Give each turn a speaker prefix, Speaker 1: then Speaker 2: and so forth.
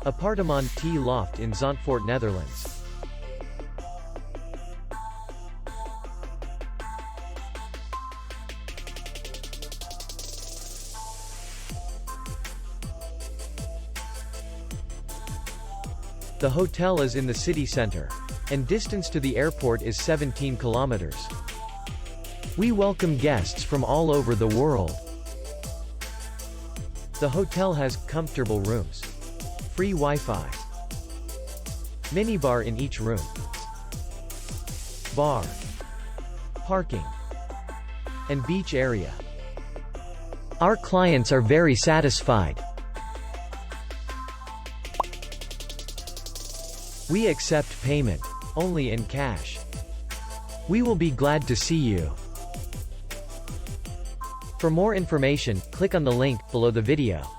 Speaker 1: Appartement T Loft in Zandvoort, Netherlands. The hotel is in the city center, and distance to the airport is 17 kilometers. We welcome guests from all over the world. The hotel has comfortable rooms, free Wi-Fi, minibar in each room, bar, parking, and beach area. Our clients are very satisfied. We accept payment only in cash. We will be glad to see you. For more information, click on the link below the video.